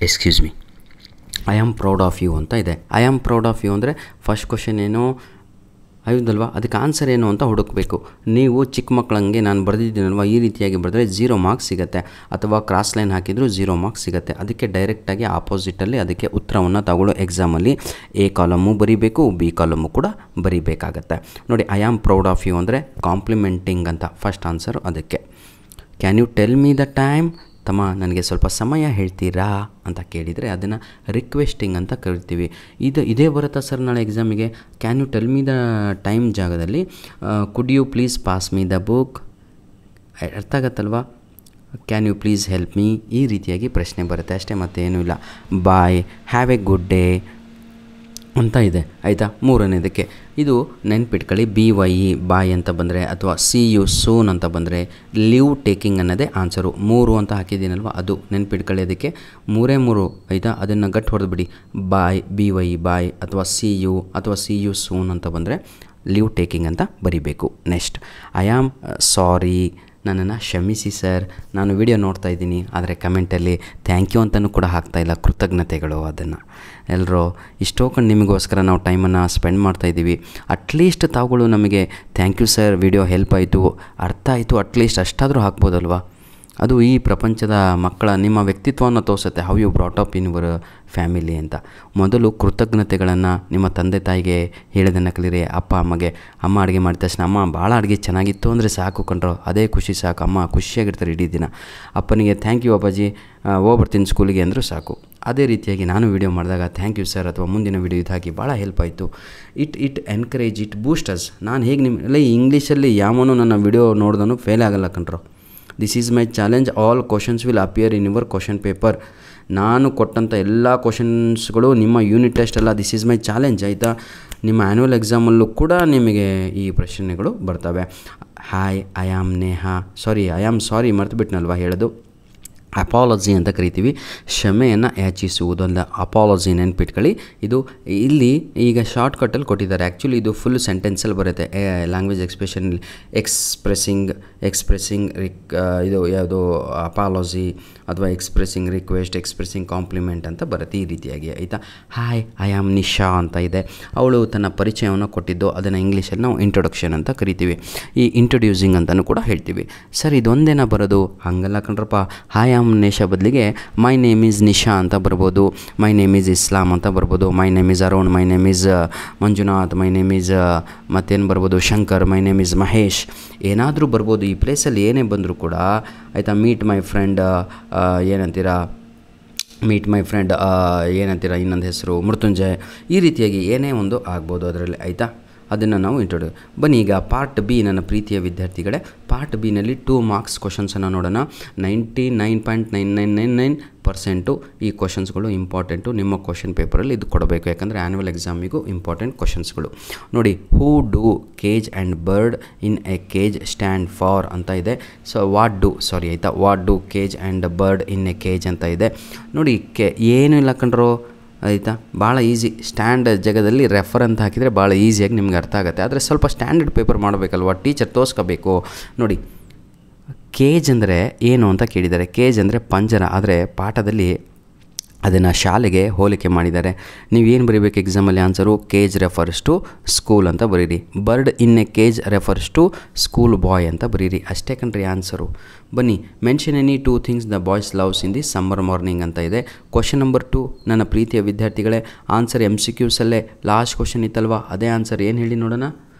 excuse me, I am proud of you ಅಂತ ಇದೆ. I am proud of you ಅಂದರೆ ಫಸ್ಟ್ ಕ್ವಶನ್ ಏನು, ಹೌದಲ್ವಾ? ಅದಕ್ಕೆ ಆನ್ಸರ್ ಏನು ಅಂತ ಹುಡುಕಬೇಕು. ನೀವು ಚಿಕ್ಕ ಮಕ್ಕಳಂಗೆ ನಾನು ಬರೆದಿದ್ದೀನಲ್ವ ಈ ರೀತಿಯಾಗಿ ಬರೆದ್ರೆ 0 ಮಾರ್ಕ್ಸ್ ಸಿಗುತ್ತೆ, ಅಥವಾ ಕ್ರಾಸ್ ಲೈನ್ ಹಾಕಿದರೂ 0 ಮಾರ್ಕ್ಸ್ ಸಿಗುತ್ತೆ. ಅದಕ್ಕೆ ಡೈರೆಕ್ಟಾಗಿ ಆಪೋಸಿಟಲ್ಲಿ ಅದಕ್ಕೆ ಉತ್ತರವನ್ನು ತಗೊಳ್ಳೋ ಎಕ್ಸಾಮಲ್ಲಿ ಎ ಕಾಲಮು ಬರೀಬೇಕು, ಬಿ ಕಾಲಮು ಕೂಡ ಬರೀಬೇಕಾಗತ್ತೆ. ನೋಡಿ, I am proud of you ಅಂದರೆ ಕಾಂಪ್ಲಿಮೆಂಟಿಂಗ್ ಅಂತ ಫಸ್ಟ್ ಆನ್ಸರು. ಅದಕ್ಕೆ can you tell me the time, ತಮ್ಮ ನನಗೆ ಸ್ವಲ್ಪ ಸಮಯ ಹೇಳ್ತೀರಾ ಅಂತ ಕೇಳಿದರೆ ಅದನ್ನು ರಿಕ್ವೆಸ್ಟಿಂಗ್ ಅಂತ ಕರಿತೀವಿ. ಇದೇ ಬರುತ್ತಾ ಸರ್ ನಾಳೆ ಎಕ್ಸಾಮಿಗೆ? Can you tell me the time ಜಾಗದಲ್ಲಿ could you please pass me the book, ಅರ್ಥ ಆಗತ್ತಲ್ವಾ? Can you please help me, ಈ ರೀತಿಯಾಗಿ ಪ್ರಶ್ನೆ ಬರುತ್ತೆ ಅಷ್ಟೇ, ಮತ್ತೇನೂ ಇಲ್ಲ. Bye, have a good day ಅಂತ ಇದೆ, ಆಯಿತಾ? ಮೂರನೇದಕ್ಕೆ ಇದು ನೆನ್ಪಿಟ್ಕೊಳ್ಳಿ, BYE ಬಾಯ್ ಅಂತ ಬಂದರೆ, ಅಥವಾ ಸಿ ಯು ಸೂನ್ ಅಂತ ಬಂದರೆ ಲೀವ್ ಟೇಕಿಂಗ್ ಅನ್ನೋದೇ ಆನ್ಸರು. 3 ಅಂತ ಹಾಕಿದ್ದೀನಲ್ವ, ಅದು ನೆನ್ಪಿಟ್ಕೊಳ್ಳಿ. ಅದಕ್ಕೆ 3 ಆಯಿತಾ? ಅದನ್ನು ಗಟ್ಟು ಹೊಡೆದ್ಬಿಡಿ. ಬಾಯ್, BYE ಬಾಯ್, ಅಥವಾ ಸಿ ಯು ಸೂನ್ ಅಂತ ಬಂದರೆ ಲೀವ್ ಟೇಕಿಂಗ್ ಅಂತ ಬರಿಬೇಕು. ನೆಕ್ಸ್ಟ್, ಐ ಆಮ್ ಸಾರಿ, ನನ್ನನ್ನು ಕ್ಷಮಿಸಿ ಸರ್, ನಾನು ವಿಡಿಯೋ ನೋಡ್ತಾ ಇದ್ದೀನಿ ಆದರೆ ಕಮೆಂಟಲ್ಲಿ ಥ್ಯಾಂಕ್ ಯು ಅಂತಲೂ ಕೂಡ ಹಾಕ್ತಾಯಿಲ್ಲ, ಕೃತಜ್ಞತೆಗಳು. ಅದನ್ನು ಎಲ್ಲರೂ ಇಷ್ಟೊಂದು ನಿಮಗೋಸ್ಕರ ನಾವು ಟೈಮನ್ನು ಸ್ಪೆಂಡ್ ಮಾಡ್ತಾಯಿದ್ದೀವಿ. ಅಟ್ಲೀಸ್ಟ್ ತಾವುಗಳು ನಮಗೆ thank you sir, video help ಆಯಿತು, ಅರ್ಥ ಆಯಿತು, ಅಟ್ಲೀಸ್ಟ್ ಅಷ್ಟಾದರೂ ಹಾಕ್ಬೋದಲ್ವಾ? ಅದು ಈ ಪ್ರಪಂಚದ ಮಕ್ಕಳ ನಿಮ್ಮ ವ್ಯಕ್ತಿತ್ವವನ್ನು ತೋರಿಸುತ್ತೆ, how you brought up in your family ಅಂತ. ಮೊದಲು ಕೃತಜ್ಞತೆಗಳನ್ನು ನಿಮ್ಮ ತಂದೆ ತಾಯಿಗೆ ಹೇಳೋದನ್ನು ಕಲೀರಿ. ಅಪ್ಪ ಅಮ್ಮಗೆ, ಅಮ್ಮ ಅಡುಗೆ ಮಾಡಿದ ತಕ್ಷಣ ಅಮ್ಮ ಭಾಳ ಅಡುಗೆ ಚೆನ್ನಾಗಿತ್ತು ಅಂದರೆ ಸಾಕು ಕಣ್ರೋ, ಅದೇ ಖುಷಿ ಸಾಕು. ಅಮ್ಮ ಖುಷಿಯಾಗಿರ್ತಾರೆ ಇಡೀ ದಿನ. ಅಪ್ಪನಿಗೆ ಥ್ಯಾಂಕ್ ಯು ಅಪ್ಪಾಜಿ, ಹೋಗ್ಬರ್ತೀನಿ ಸ್ಕೂಲಿಗೆ ಅಂದರೂ ಸಾಕು. ಅದೇ ರೀತಿಯಾಗಿ ನಾನು ವೀಡಿಯೋ ಮಾಡಿದಾಗ ಥ್ಯಾಂಕ್ ಯು ಸರ್, ಅಥವಾ ಮುಂದಿನ ವೀಡಿಯೋ ಇದು ಹಾಕಿ ಭಾಳ ಹೆಲ್ಪ್ ಆಯಿತು. It encourage, it boosters. ನಾನು ಹೇಗೆ ನಿಮ್ಮ ಇಂಗ್ಲೀಷಲ್ಲಿ ಯಾವನೂ ನನ್ನ ವಿಡಿಯೋ ನೋಡ್ದೂ ಫೇಲ್ ಆಗಲ್ಲ ಕಣ್ರೋ. This is my challenge, all questions will appear in your question paper. ನಾನು ಕೊಟ್ಟಂಥ ಎಲ್ಲ ಕ್ವಶನ್ಸ್ಗಳು ನಿಮ್ಮ ಯೂನಿಟ್ ಟೆಸ್ಟ್ ಅಲ್ಲ, ದಿಸ್ ಈಸ್ ಮೈ ಚಾಲೆಂಜ್, ಆಯಿತಾ? ನಿಮ್ಮ ಆ್ಯನ್ಯುವಲ್ ಎಕ್ಸಾಮಲ್ಲೂ ಕೂಡ ನಿಮಗೆ ಈ ಪ್ರಶ್ನೆಗಳು ಬರ್ತವೆ. ಹಾಯ್, ಐ ಆಮ್ ಸಾರಿ ಮರ್ತುಬಿಟ್ನಲ್ವ ಹೇಳೋದು. ಅಪಾಲಜಿ ಅಂತ ಕರಿತೀವಿ, ಕ್ಷಮೆಯನ್ನು ಯಾಚಿಸುವುದು ಅಂತ. ಅಪಾಲಜಿ ನೆನ್ಪಿಟ್ಕೊಳ್ಳಿ. ಇದು ಇಲ್ಲಿ ಈಗ ಶಾರ್ಟ್ಕಟ್ಟಲ್ಲಿ ಕೊಟ್ಟಿದ್ದಾರೆ, ಆ್ಯಕ್ಚುಲಿ ಇದು ಫುಲ್ ಸೆಂಟೆನ್ಸಲ್ಲಿ ಬರುತ್ತೆ. ಲ್ಯಾಂಗ್ವೇಜ್ ಎಕ್ಸ್ಪ್ರೆಸಿಂಗ್ ಇದು ಯಾವುದು ಅಪಾಲಜಿ, ಅಥವಾ ಎಕ್ಸ್ಪ್ರೆಸಿಂಗ್ ರಿಕ್ವೆಸ್ಟ್, ಎಕ್ಸ್ಪ್ರೆಸಿಂಗ್ ಕಾಂಪ್ಲಿಮೆಂಟ್ ಅಂತ ಬರುತ್ತೆ ಈ ರೀತಿಯಾಗಿ, ಆಯಿತಾ? ಹಾಯ್, ಐ ಆಮ್ ನಿಶಾ ಅಂತ ಇದೆ. ಅವಳು ತನ್ನ ಪರಿಚಯವನ್ನು ಕೊಟ್ಟಿದ್ದು, ಅದನ್ನು ಇಂಗ್ಲೀಷಲ್ಲಿ ನಾವು ಇಂಟ್ರೊಡಕ್ಷನ್ ಅಂತ ಕರಿತೀವಿ. ಈ ಇಂಟ್ರೊಡ್ಯೂಸಿಂಗ್ ಅಂತಲೂ ಕೂಡ ಹೇಳ್ತೀವಿ. ಸರ್ ಇದೊಂದೇನ ಬರೋದು? ಹಂಗಲ್ಲ ಕಣ್ರಪ್ಪ. ಹಾಯ್ ಆಮ್ ನಿಶಾ ಬದಲಿಗೆ ಮೈ ನೇಮ್ ಈಸ್ ನಿಶಾ ಅಂತ ಬರ್ಬೋದು, ಮೈ ನೇಮ್ ಈಸ್ ಇಸ್ಲಾಮ್ ಅಂತ ಬರ್ಬೋದು, my name is Arun, my name is Manjunath, my name is ಮತ್ತೇನು ಬರ್ಬೋದು Shankar, my name is Mahesh, ಏನಾದರೂ ಬರ್ಬೋದು. ಈ ಪ್ಲೇಸಲ್ಲಿ ಏನೇ ಬಂದರೂ ಕೂಡ, ಆಯಿತಾ? ಮೀಟ್ ಮೈ ಫ್ರೆಂಡ್ ಏನಂತೀರಾ, ಇನ್ನೊಂದು ಹೆಸರು ಮೃತ್ಯುಂಜಯ್, ಈ ರೀತಿಯಾಗಿ ಏನೇ ಒಂದು ಆಗ್ಬೋದು ಅದರಲ್ಲಿ, ಆಯಿತಾ? ಅದನ್ನು ನಾವು ಬನ್ನಿ ಈಗ ಪಾರ್ಟ್ ಬಿ. ನನ್ನ ಪ್ರೀತಿಯ ವಿದ್ಯಾರ್ಥಿಗಳೇ, ಪಾರ್ಟ್ ಬಿನಲ್ಲಿ 2 ಮಾರ್ಕ್ಸ್ ಕ್ವಶನ್ಸನ್ನು ನೋಡೋಣ. 99.9999% ಈ ಕ್ವಶನ್ಸ್ಗಳು ಇಂಪಾರ್ಟೆಂಟು. ನಿಮ್ಮ ಕ್ವಶನ್ ಪೇಪರಲ್ಲಿ ಇದು ಕೊಡಬೇಕು, ಯಾಕಂದರೆ ಆ್ಯನ್ಯುವಲ್ ಎಕ್ಸಾಮಿಗೂ ಇಂಪಾರ್ಟೆಂಟ್ ಕ್ವಶನ್ಸ್ಗಳು. ನೋಡಿ, who do cage and bird in a cage stand for ಅಂತ ಇದೆ. So what do cage and bird in a cage ಅಂತ ಇದೆ. ನೋಡಿ, ಏನು ಇಲ್ಲ ಕಂಡ್ರೋ, ಆಯಿತಾ? ಭಾಳ ಈಸಿ. ಸ್ಟ್ಯಾಂಡ್ ಜಾಗದಲ್ಲಿ ರೆಫರ್ ಅಂತ ಹಾಕಿದರೆ ಭಾಳ ಈಸಿಯಾಗಿ ನಿಮ್ಗೆ ಅರ್ಥ ಆಗುತ್ತೆ. ಆದರೆ ಸ್ವಲ್ಪ ಸ್ಟ್ಯಾಂಡರ್ಡ್ ಪೇಪರ್ ಮಾಡಬೇಕಲ್ವ, ಟೀಚರ್ ತೋರಿಸ್ಕೋಬೇಕು. ನೋಡಿ, ಕೇಜ್ ಅಂದರೆ ಏನು ಅಂತ ಕೇಳಿದ್ದಾರೆ. ಕೇಜ್ ಅಂದರೆ ಪಂಜರ, ಆದರೆ ಪಾಠದಲ್ಲಿ ಅದನ್ನು ಶಾಲೆಗೆ ಹೋಲಿಕೆ ಮಾಡಿದ್ದಾರೆ. ನೀವೇನು ಬರೀಬೇಕು ಎಕ್ಸಾಮಲ್ಲಿ answer? Cage refers to school ಅಂತ ಬರೀರಿ. Bird in a cage refers to school boy ಅಂತ ಬರೀರಿ, ಅಷ್ಟೇ ಕಣ್ರಿ ಆನ್ಸರು. ಬನ್ನಿ, mention any 2 things the boys loves in the summer morning ಅಂತ ಇದೆ. ಕ್ವಶನ್ ನಂಬರ್ 2 ನನ್ನ ಪ್ರೀತಿಯ ವಿದ್ಯಾರ್ಥಿಗಳೇ, ಆನ್ಸರ್ MCQಸಲ್ಲೇ ಲಾಸ್ಟ್ ಕ್ವಶನ್ ಇತ್ತಲ್ವ, ಅದೇ ಆನ್ಸರ್. ಏನು ಹೇಳಿ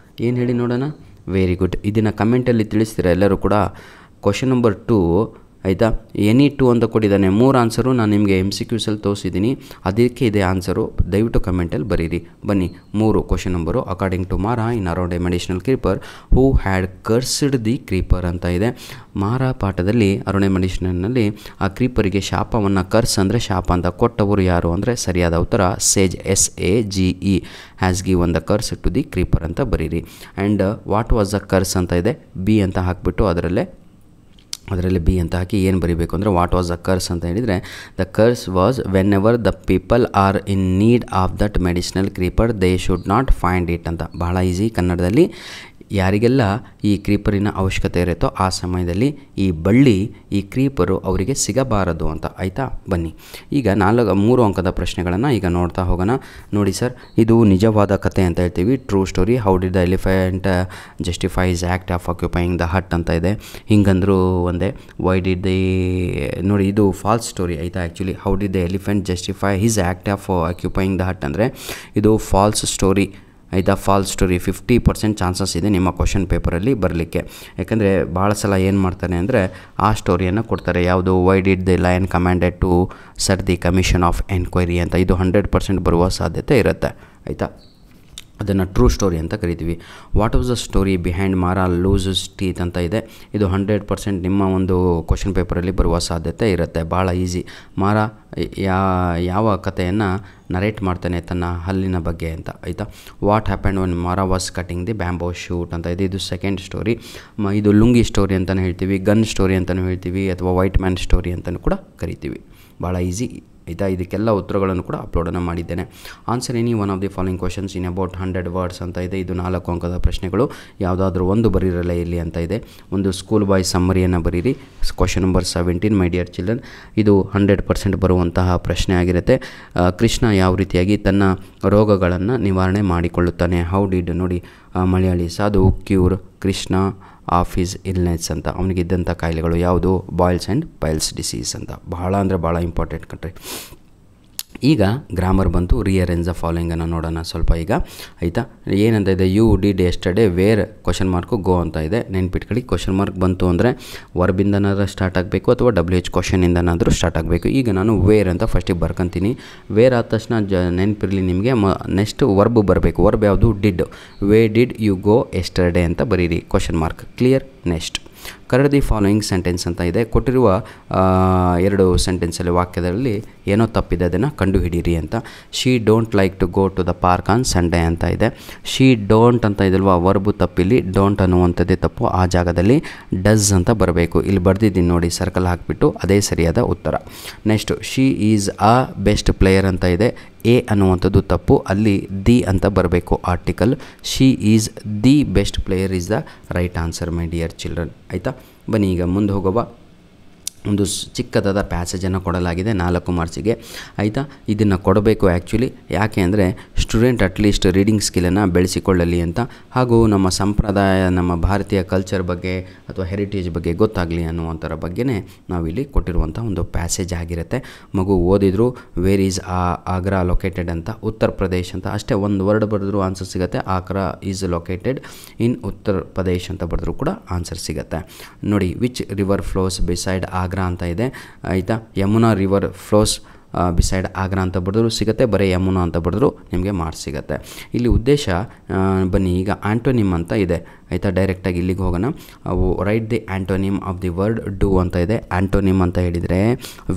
ನೋಡೋಣ? Very good. ಇದನ್ನು ಕಮೆಂಟಲ್ಲಿ ತಿಳಿಸ್ತೀರಾ ಎಲ್ಲರೂ ಕೂಡ. ಕ್ವಶನ್ ನಂಬರ್ 2, ಆಯಿತಾ? ಎನಿ 2 ಅಂತ ಕೊಟ್ಟಿದ್ದಾನೆ. 3 ಆನ್ಸರು ನಾನು ನಿಮಗೆ MCQಸಲ್ಲಿ ತೋರಿಸಿದ್ದೀನಿ, ಅದಕ್ಕೆ ಇದೆ ಆನ್ಸರು. ದಯವಿಟ್ಟು ಕಮೆಂಟಲ್ಲಿ ಬರೀರಿ. ಬನ್ನಿ, 3 ಕ್ವಶನ್ ನಂಬರು. ಅಕಾರ್ಡಿಂಗ್ ಟು ಮಾರಾ in around A medicinal creeper who had cursed the creeper ಅಂತ ಇದೆ. ಮಾರಾ ಪಾಠದಲ್ಲಿ ಅರುಣೆ ಮೆಡಿಸಿನಲ್ಲಿ ಆ ಕ್ರೀಪರಿಗೆ ಶಾಪವನ್ನು, ಕರ್ಸ್ ಅಂದರೆ ಶಾಪ ಅಂತ, ಕೊಟ್ಟವರು ಯಾರು ಅಂದರೆ ಸರಿಯಾದ ಉತ್ತರ sage, SAGE has given the curse to the creeper ಅಂತ ಬರೀರಿ. And what was the curse ಅಂತ ಇದೆ, ಬಿ ಅಂತ ಹಾಕಿಬಿಟ್ಟು ಅದರಲ್ಲಿ ಬಿ ಅಂತ ಹಾಕಿ ಏನು ಬರೀಬೇಕು ಅಂದರೆ ವಾಟ್ ವಾಸ್ ದ ಕರ್ಸ್ ಅಂತ ಹೇಳಿದರೆ, the ಕರ್ಸ್ was when ever the people are in need of that medicinal creeper they should not find it ಅಂತ. ಭಾಳ ಈಸಿ ಕನ್ನಡದಲ್ಲಿ. ಯಾರಿಗೆಲ್ಲ ಈ ಕ್ರೀಪರಿನ ಅವಶ್ಯಕತೆ ಇರುತ್ತೋ ಆ ಸಮಯದಲ್ಲಿ ಈ ಬಳ್ಳಿ ಈ ಕ್ರೀಪರು ಅವರಿಗೆ ಸಿಗಬಾರದು ಅಂತ. ಆಯಿತಾ, ಬನ್ನಿ ಈಗ 3 ಅಂಕದ ಪ್ರಶ್ನೆಗಳನ್ನು ಈಗ ನೋಡ್ತಾ ಹೋಗೋಣ. ನೋಡಿ ಸರ್, ಇದು ನಿಜವಾದ ಕತೆ ಅಂತ ಹೇಳ್ತೀವಿ, true story. How did the elephant justifies act of occupying the hut ಅಂತ ಇದೆ. ಹಿಂಗಂದ್ರು ಒಂದೇ. ವೈ ಡಿಡ್ ದಿ ನೋಡಿ, ಇದು ಫಾಲ್ಸ್ ಸ್ಟೋರಿ ಆಯಿತಾ. Actually how did the elephant justify his act of occupying the hut ಅಂದರೆ ಇದು ಫಾಲ್ಸ್ ಸ್ಟೋರಿ ಆಯಿತಾ. ಫಾಲ್ಸ್ ಸ್ಟೋರಿ 50% ಚಾನ್ಸಸ್ ಇದೆ ನಿಮ್ಮ ಕ್ವಶನ್ ಪೇಪರಲ್ಲಿ ಬರಲಿಕ್ಕೆ. ಯಾಕಂದರೆ ಭಾಳ ಸಲ ಏನು ಮಾಡ್ತಾನೆ ಅಂದರೆ ಆ ಸ್ಟೋರಿಯನ್ನು ಕೊಡ್ತಾರೆ. ಯಾವುದು, why did the lion commanded to set the commission of enquiry ಅಂತ. ಇದು 100% ಬರುವ ಸಾಧ್ಯತೆ ಇರುತ್ತೆ ಆಯಿತಾ. ಅದನ್ನು ಟ್ರೂ ಸ್ಟೋರಿ ಅಂತ ಕರಿತೀವಿ. What was the story behind ಮಾರಾ ಲೂಸಸ್ ಟೀತ್ ಅಂತ ಇದೆ. ಇದು 100% ನಿಮ್ಮ ಒಂದು ಕ್ವಶನ್ ಪೇಪರಲ್ಲಿ ಬರುವ ಸಾಧ್ಯತೆ ಇರುತ್ತೆ. ಭಾಳ ಈಸಿ. ಮಾರಾ ಯಾವ ಕಥೆಯನ್ನು ನರೇಟ್ ಮಾಡ್ತಾನೆ ತನ್ನ ಹಲ್ಲಿನ ಬಗ್ಗೆ ಅಂತ ಆಯಿತಾ. ವಾಟ್ ಹ್ಯಾಪೆಂಡ್ ಒನ್ ಮಾರಾ was cutting the bamboo shoot ಅಂತ ಇದೆ. ಇದು ಸೆಕೆಂಡ್ ಸ್ಟೋರಿ. ಇದು ಲುಂಗಿ ಸ್ಟೋರಿ ಅಂತಲೂ ಹೇಳ್ತೀವಿ, ಗನ್ ಸ್ಟೋರಿ ಅಂತಲೂ ಹೇಳ್ತೀವಿ, ಅಥವಾ ವೈಟ್ ಮ್ಯಾನ್ ಸ್ಟೋರಿ ಅಂತಲೂ ಕೂಡ ಕರಿತೀವಿ. ಭಾಳ ಈಸಿ ಆಯಿತಾ. ಇದಕ್ಕೆಲ್ಲ ಉತ್ತರಗಳನ್ನು ಕೂಡ ಅಪ್ಲೋಡನ್ನು ಮಾಡಿದ್ದೇನೆ. Answer any one of the following questions in about 100 words ಅಂತ ಇದೆ. ಇದು 4 ಅಂಕದ ಪ್ರಶ್ನೆಗಳು. ಯಾವುದಾದ್ರೂ ಒಂದು ಬರೀರಲ್ಲ ಇಲ್ಲಿ ಅಂತ ಇದೆ. ಒಂದು ಸ್ಕೂಲ್ ಬಾಯ್ ಸಮ್ಮರಿಯನ್ನು ಬರೀರಿ. ಕ್ವಶನ್ ನಂಬರ್ 17 ಮೈ ಡಿಯರ್ ಚಿಲ್ಡ್ರನ್. ಇದು 100% ಬರುವಂತಹ ಪ್ರಶ್ನೆ ಆಗಿರುತ್ತೆ. ಕೃಷ್ಣ ಯಾವ ರೀತಿಯಾಗಿ ತನ್ನ ರೋಗಗಳನ್ನು ನಿವಾರಣೆ ಮಾಡಿಕೊಳ್ಳುತ್ತಾನೆ. ಹೌ ಡಿಡ್ ನೋಡಿ, ಮಲಯಾಳಿ ಸಾಧು cure Krishna of his illness ಅಂತ. ಅವನಿಗಿದ್ದಂಥ ಕಾಯಿಲೆಗಳು ಯಾವುದು, ಬಾಯ್ಲ್ಸ್ ಆ್ಯಂಡ್ ಪೈಲ್ಸ್ ಡಿಸೀಸ್ ಅಂತ. ಬಹಳ ಅಂದರೆ ಭಾಳ ಇಂಪಾರ್ಟೆಂಟ್ ಕಣ್ರಿ. ಈಗ ಗ್ರಾಮರ್ ಬಂತು. ರಿಯರೆಂಜ್ ದ ಫಾಲೋಯಿಂಗನ್ನು ನೋಡೋಣ ಸ್ವಲ್ಪ ಈಗ ಆಯಿತಾ. ಏನಂತ ಇದೆ, you did yesterday where question mark go ಅಂತ ಇದೆ. ನೆನ್ಪಿಟ್ಕೊಳ್ಳಿ, ಕ್ವಶನ್ ಮಾರ್ಕ್ ಬಂತು ಅಂದರೆ ವರ್ಬಿಂದನಾದ್ರೂ ಸ್ಟಾರ್ಟ್ ಆಗಬೇಕು ಅಥವಾ WH ಕ್ವಶನಿಂದನಾದರೂ ಸ್ಟಾರ್ಟ್ ಆಗಬೇಕು. ಈಗ ನಾನು ವೇರ್ ಅಂತ ಫಸ್ಟಿಗೆ ಬರ್ಕೊತೀನಿ. ವೇರ್ ಆದ ತಕ್ಷಣ ನೆನಪಿರಲಿ ನಿಮಗೆ ನೆಕ್ಸ್ಟ್ ವರ್ಬ್ ಬರಬೇಕು. ವರ್ಬ್ ಯಾವುದು, did. Why did you go yesterday ಅಂತ ಬರೀರಿ. Question mark. Clear. Next correct the following sentence ಅಂತ ಇದೆ. ಕೊಟ್ಟಿರುವ 2 ಸೆಂಟೆನ್ಸಲ್ಲಿ ವಾಕ್ಯದಲ್ಲಿ ಏನೋ ತಪ್ಪಿದೆ, ಅದನ್ನು ಕಂಡುಹಿಡೀರಿ ಅಂತ. She don't like to go to the park on Sunday ಅಂತ ಇದೆ. ಶಿ ಡೋಂಟ್ ಅಂತ ಇದಲ್ವಾ, ವರ್ಬು ತಪ್ಪಿಲ್ಲಿ. ಡೋಂಟ್ ಅನ್ನುವಂಥದ್ದೇ ತಪ್ಪು. ಆ ಜಾಗದಲ್ಲಿ ಡಸ್ ಅಂತ ಬರಬೇಕು. ಇಲ್ಲಿ ಬರೆದಿದ್ದೀನಿ ನೋಡಿ, ಸರ್ಕಲ್ ಹಾಕಿಬಿಟ್ಟು, ಅದೇ ಸರಿಯಾದ ಉತ್ತರ. Next she is a best player ಅಂತ ಇದೆ. ಎ ಅನ್ನುವಂಥದ್ದು ತಪ್ಪು. ಅಲ್ಲಿ ದಿ ಅಂತ ಬರಬೇಕು article. She is the best player is the right answer my dear children ಆಯಿತಾ. ಬನ್ನಿ ಈಗ ಮುಂದೆ ಹೋಗುವ. ಒಂದು ಚಿಕ್ಕದಾದ ಪ್ಯಾಸೇಜನ್ನು ಕೊಡಲಾಗಿದೆ 4 ಮಾರ್ಕ್ಸಿಗೆ ಆಯಿತಾ. ಇದನ್ನು ಕೊಡಬೇಕು ಆ್ಯಕ್ಚುಲಿ. ಯಾಕೆ ಅಂದರೆ ಸ್ಟೂಡೆಂಟ್ ಅಟ್ಲೀಸ್ಟ್ ರೀಡಿಂಗ್ ಸ್ಕಿಲ್ಲನ್ನು ಬೆಳೆಸಿಕೊಳ್ಳಲಿ ಅಂತ, ಹಾಗೂ ನಮ್ಮ ಸಂಪ್ರದಾಯ, ನಮ್ಮ ಭಾರತೀಯ ಕಲ್ಚರ್ ಬಗ್ಗೆ ಅಥವಾ ಹೆರಿಟೇಜ್ ಬಗ್ಗೆ ಗೊತ್ತಾಗಲಿ ಅನ್ನುವಂಥರ ಬಗ್ಗೆನೇ ನಾವಿಲ್ಲಿ ಕೊಟ್ಟಿರುವಂಥ ಒಂದು ಪ್ಯಾಸೇಜ್ ಆಗಿರುತ್ತೆ. ಮಗು ಓದಿದ್ರು ವೇರ್ ಈಸ್ ಆಗ್ರಾ ಲೊಕೇಟೆಡ್ ಅಂತ, ಉತ್ತರ ಪ್ರದೇಶ್ ಅಂತ ಅಷ್ಟೇ ಒಂದು ವರ್ಡ್ ಬರೆದ್ರು ಆನ್ಸರ್ ಸಿಗುತ್ತೆ. Agra is located in Uttar Pradesh ಅಂತ ಬರೆದ್ರು ಕೂಡ ಆನ್ಸರ್ ಸಿಗುತ್ತೆ. ನೋಡಿ, which river flows beside Agra ಅಂತ ಇದೆ ಆಯಿತಾ. Yamuna river flows beside Agra ಅಂತ ಬರೆದ್ರು ಸಿಗುತ್ತೆ, ಬರೀ ಯಮುನಾ ಅಂತ ಬರೆದ್ರು ನಿಮಗೆ ಮಾರ್ಕ್ಸ್ ಸಿಗುತ್ತೆ. ಇಲ್ಲಿ ಉದ್ದೇಶ ಬನ್ನಿ ಈಗ ಆ್ಯಂಟೋನಿಮ್ ಅಂತ ಇದೆ ಆಯಿತಾ. ಡೈರೆಕ್ಟಾಗಿ ಇಲ್ಲಿಗೆ ಹೋಗೋಣ. Right the antonym of the word do ಅಂತ ಇದೆ. ಆ್ಯಂಟೋನಿಮ್ ಅಂತ ಹೇಳಿದರೆ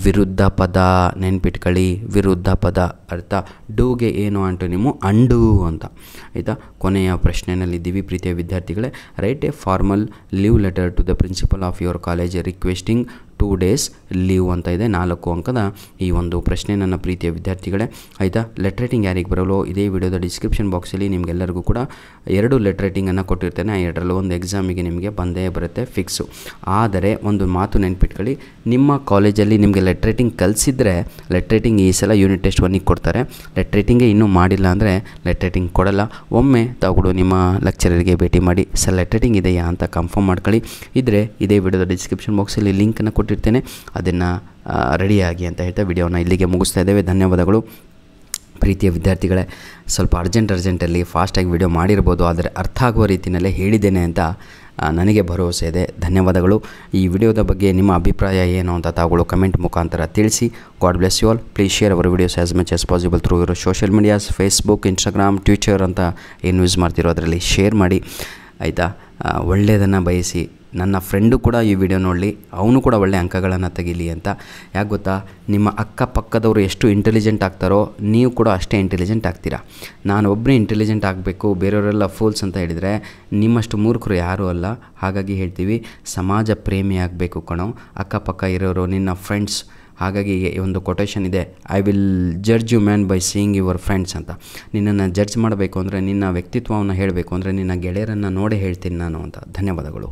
ವಿರುದ್ಧ ಪದ. ನೆನ್ಪಿಟ್ಕೊಳ್ಳಿ, ವಿರುದ್ಧ ಪದ ಅರ್ಥ. ಡೂಗೆ ಏನು ಆ್ಯಂಟೋನಿಮು, ಅಂಡು ಅಂತ ಆಯಿತಾ. ಕೊನೆಯ ಪ್ರಶ್ನೆಯಲ್ಲಿದ್ದೀವಿ ಪ್ರೀತಿಯ ವಿದ್ಯಾರ್ಥಿಗಳೇ. Write a formal leave letter to the principal of your college requesting 2 days leave ಅಂತ ಇದೆ. 4 ಅಂಕದ ಈ ಒಂದು ಪ್ರಶ್ನೆ ನನ್ನ ಪ್ರೀತಿಯ ವಿದ್ಯಾರ್ಥಿಗಳೇ ಆಯಿತಾ. ಲೆಟರ್ ರೈಟಿಂಗ್ ಯಾರಿಗೆ ಬರಲು ಇದೇ ವಿಡಿಯೋದ ಡಿಸ್ಕ್ರಿಪ್ಷನ್ ಬಾಕ್ಸಲ್ಲಿ ನಿಮಗೆಲ್ಲರಿಗೂ ಕೂಡ 2 ಲೆಟರ್ ರೈಟಿಂಗನ್ನು ಕೊಟ್ಟಿರ್ತೇನೆ. ಆ 2ರಲ್ಲಿ ಒಂದು ಎಕ್ಸಾಮಿಗೆ ನಿಮಗೆ ಬಂದೇ ಬರುತ್ತೆ ಫಿಕ್ಸು. ಆದರೆ ಒಂದು ಮಾತು ನೆನ್ಪಿಟ್ಕೊಳ್ಳಿ, ನಿಮ್ಮ ಕಾಲೇಜಲ್ಲಿ ನಿಮಗೆ ಲೆಟರ್ ರೈಟಿಂಗ್ ಕಲಿಸಿದ್ರೆ ಲೆಟರ್ ರೈಟಿಂಗ್ ಈ ಸಲ ಯೂನಿಟ್ ಟೆಸ್ಟ್ 1ಗೆ ಕೊಡ್ತಾರೆ. ಲೆಟರ್ ರೈಟಿಂಗೇ ಇನ್ನೂ ಮಾಡಿಲ್ಲ ಅಂದರೆ ಲೆಟರ್ ರೈಟಿಂಗ್ ಕೊಡಲ್ಲ. ಒಮ್ಮೆ ತಗೊಡು ನಿಮ್ಮ ಲೆಕ್ಚರರ್ಗೆ ಭೇಟಿ ಮಾಡಿ, ಸರ್ ಲೆಟರ್ ರೈಟಿಂಗ್ ಇದೆಯಾ ಅಂತ ಕನ್ಫರ್ಮ್ ಮಾಡ್ಕೊಳ್ಳಿ. ಇದ್ದರೆ ಇದೇ ವಿಡಿಯೋದ ಡಿಸ್ಕ್ರಿಪ್ಷನ್ ಬಾಕ್ಸಲ್ಲಿ ಲಿಂಕನ್ನು ಕೊಟ್ಟಿರ್ತೇನೆ, ಅದನ್ನು ರೆಡಿಯಾಗಿ ಅಂತ ಹೇಳ್ತಾ ವಿಡಿಯೋನ ಇಲ್ಲಿಗೆ ಮುಗಿಸ್ತಾ ಇದ್ದೇವೆ. ಧನ್ಯವಾದಗಳು ಪ್ರೀತಿಯ ವಿದ್ಯಾರ್ಥಿಗಳೇ. ಸ್ವಲ್ಪ ಅರ್ಜೆಂಟಲ್ಲಿ ಫಾಸ್ಟಾಗಿ ವಿಡಿಯೋ ಮಾಡಿರ್ಬೋದು, ಆದರೆ ಅರ್ಥ ಆಗುವ ರೀತಿಯಲ್ಲೇ ಹೇಳಿದ್ದೇನೆ ಅಂತ ನನಗೆ ಭರವಸೆ ಇದೆ. ಧನ್ಯವಾದಗಳು. ಈ ವಿಡಿಯೋದ ಬಗ್ಗೆ ನಿಮ್ಮ ಅಭಿಪ್ರಾಯ ಏನು ಅಂತ ತಾವುಗಳು ಕಮೆಂಟ್ ಮುಖಾಂತರ ತಿಳಿಸಿ. God bless you all. Please share our videos as much as possible through your social medias, Facebook, Instagram, Twitter ಅಂತ ಏನು ಯೂಸ್ ಮಾಡ್ತಿರೋ ಅದರಲ್ಲಿ ಶೇರ್ ಮಾಡಿ ಆಯಿತಾ. ಒಳ್ಳೆಯದನ್ನು ಬಯಸಿ. ನನ್ನ ಫ್ರೆಂಡು ಕೂಡ ಈ ವಿಡಿಯೋ ನೋಡಲಿ, ಅವನು ಕೂಡ ಒಳ್ಳೆಯ ಅಂಕಗಳನ್ನು ತೆಗೀಲಿ ಅಂತ. ಯಾಕೆ ಗೊತ್ತಾ, ನಿಮ್ಮ ಅಕ್ಕಪಕ್ಕದವರು ಎಷ್ಟು ಇಂಟೆಲಿಜೆಂಟ್ ಆಗ್ತಾರೋ ನೀವು ಕೂಡ ಅಷ್ಟೇ ಇಂಟೆಲಿಜೆಂಟ್ ಆಗ್ತೀರಾ. ನಾನು ಒಬ್ಬನೇ ಇಂಟೆಲಿಜೆಂಟ್ ಆಗಬೇಕು, ಬೇರೆಯವರೆಲ್ಲ ಫೂಲ್ಸ್ ಅಂತ ಹೇಳಿದರೆ ನಿಮ್ಮಷ್ಟು ಮೂರ್ಖರು ಯಾರೂ ಅಲ್ಲ. ಹಾಗಾಗಿ ಹೇಳ್ತೀವಿ, ಸಮಾಜ ಪ್ರೇಮಿ ಆಗಬೇಕು ಕಣೋ. ಅಕ್ಕಪಕ್ಕ ಇರೋರು, ನಿನ್ನ ಫ್ರೆಂಡ್ಸ್ ಹಾಗಾಗಿ ಒಂದು ಕೊಟೇಶನ್ ಇದೆ, I will judge you man by seeing your friends ಅಂತ. ನಿನ್ನನ್ನು ಜಡ್ಜ್ ಮಾಡಬೇಕು ಅಂದರೆ, ನಿನ್ನ ವ್ಯಕ್ತಿತ್ವವನ್ನು ಹೇಳಬೇಕು ಅಂದರೆ ನಿನ್ನ ಗೆಳೆಯರನ್ನು ನೋಡೇ ಹೇಳ್ತೀನಿ ನಾನು ಅಂತ. ಧನ್ಯವಾದಗಳು.